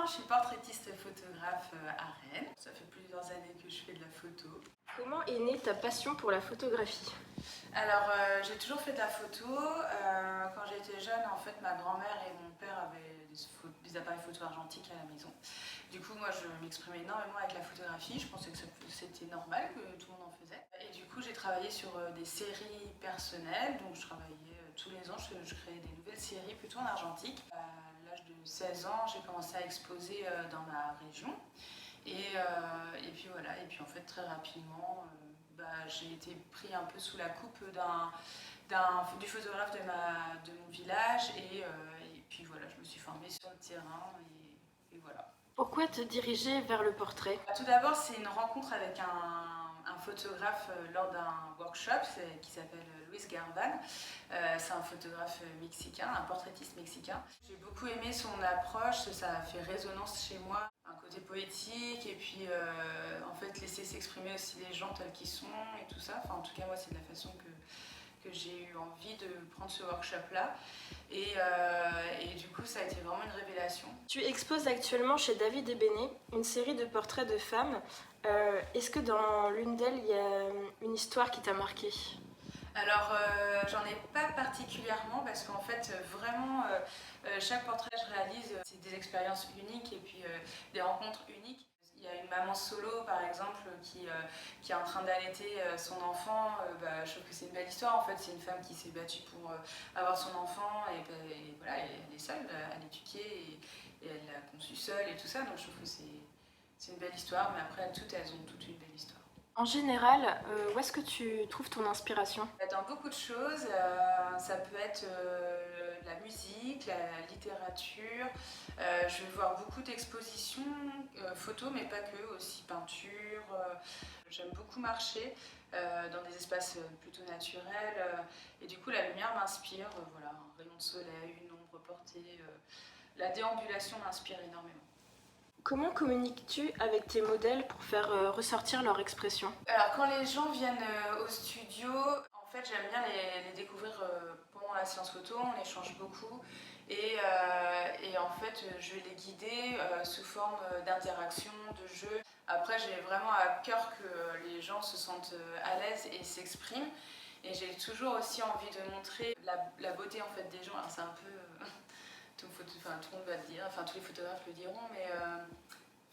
je suis portraitiste photographe à Rennes. Ça fait plusieurs années que je fais de la photo. Comment est née ta passion pour la photographie? Alors, j'ai toujours fait de la photo. Quand j'étais jeune, en fait, ma grand-mère et mon père avaient des appareils photo argentiques à la maison. Du coup, moi, je m'exprimais énormément avec la photographie. Je pensais que c'était normal, que tout le monde en faisait. Et du coup, j'ai travaillé sur des séries personnelles. Donc, je travaillais tous les ans, je créais des nouvelles séries plutôt en argentique. À l'âge de 16 ans, j'ai commencé à exposer dans ma région. Et puis voilà, et puis en fait très rapidement, j'ai été pris un peu sous la coupe du photographe de mon village et puis voilà, je me suis formée sur le terrain et voilà. Pourquoi te diriger vers le portrait? Tout d'abord, c'est une rencontre avec un photographe lors d'un workshop qui s'appelle Luis Garban. C'est un photographe mexicain, un portraitiste mexicain. J'ai beaucoup aimé son approche, ça a fait résonance chez moi. Un côté poétique et puis en fait laisser s'exprimer aussi les gens tels qu'ils sont et tout ça. Enfin, en tout cas, moi, c'est de la façon que j'ai eu envie de prendre ce workshop-là. Et du coup, ça a été vraiment une révélation. Tu exposes actuellement chez David Ébéné une série de portraits de femmes. Est-ce que dans l'une d'elles, il y a une histoire qui t'a marquée? Alors, j'en ai pas particulièrement parce qu'en fait, vraiment, chaque portrait que je réalise, c'est des expériences uniques et puis des rencontres uniques. Il y a une maman solo, par exemple, qui est en train d'allaiter son enfant. Je trouve que c'est une belle histoire. En fait, c'est une femme qui s'est battue pour avoir son enfant et voilà, elle est seule à l'éduquer et elle l'a conçu seule et tout ça. Donc, je trouve que c'est une belle histoire. Mais après, elles ont toutes une belle histoire. En général, où est-ce que tu trouves ton inspiration? Dans beaucoup de choses, ça peut être la musique, la littérature. Je vais voir beaucoup d'expositions, photos, mais pas que, aussi peinture. J'aime beaucoup marcher dans des espaces plutôt naturels. Et du coup, la lumière m'inspire. Voilà, un rayon de soleil, une ombre portée. La déambulation m'inspire énormément. Comment communiques-tu avec tes modèles pour faire ressortir leur expression? Alors quand les gens viennent au studio, en fait j'aime bien les découvrir pendant la séance photo, on échange beaucoup et en fait je vais les guider sous forme d'interaction, de jeu. Après j'ai vraiment à cœur que les gens se sentent à l'aise et s'expriment et j'ai toujours aussi envie de montrer la beauté en fait des gens. Alors c'est un peu... tout le monde va le dire, enfin tous les photographes le diront, mais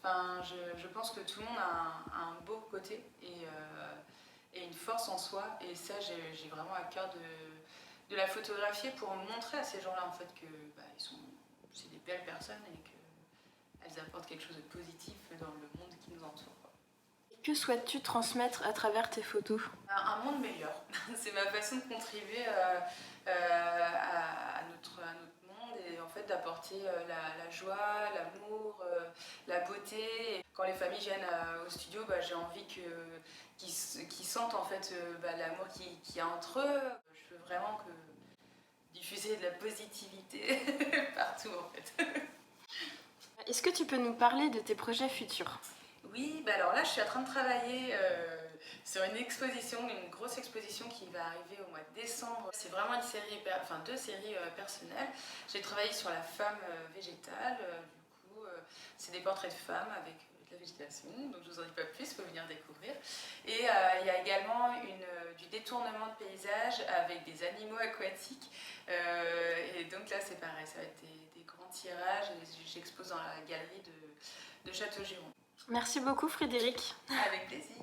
je pense que tout le monde a un beau côté et une force en soi. Et ça, j'ai vraiment à cœur de la photographier pour montrer à ces gens-là en fait que c'est des belles personnes et qu'elles apportent quelque chose de positif dans le monde qui nous entoure. Que souhaites-tu transmettre à travers tes photos? Un monde meilleur. C'est ma façon de contribuer à notre monde et en fait d'apporter la joie, l'amour, la beauté. Et quand les familles viennent au studio, j'ai envie qu'ils sentent en fait l'amour qu'il y a entre eux. Je veux vraiment diffuser de la positivité partout en fait. Est-ce que tu peux nous parler de tes projets futurs? Oui, alors là je suis en train de travailler sur une exposition, une grosse exposition qui va arriver au mois de décembre. C'est vraiment deux séries personnelles. J'ai travaillé sur la femme végétale, du coup c'est des portraits de femmes avec de la végétation, donc je vous en dis pas plus, il faut venir découvrir. Et il y a également du détournement de paysage avec des animaux aquatiques. Et donc là c'est pareil, ça va être des grands tirages et j'expose dans la galerie de Château-Giron. Merci beaucoup Frédéric. Avec plaisir.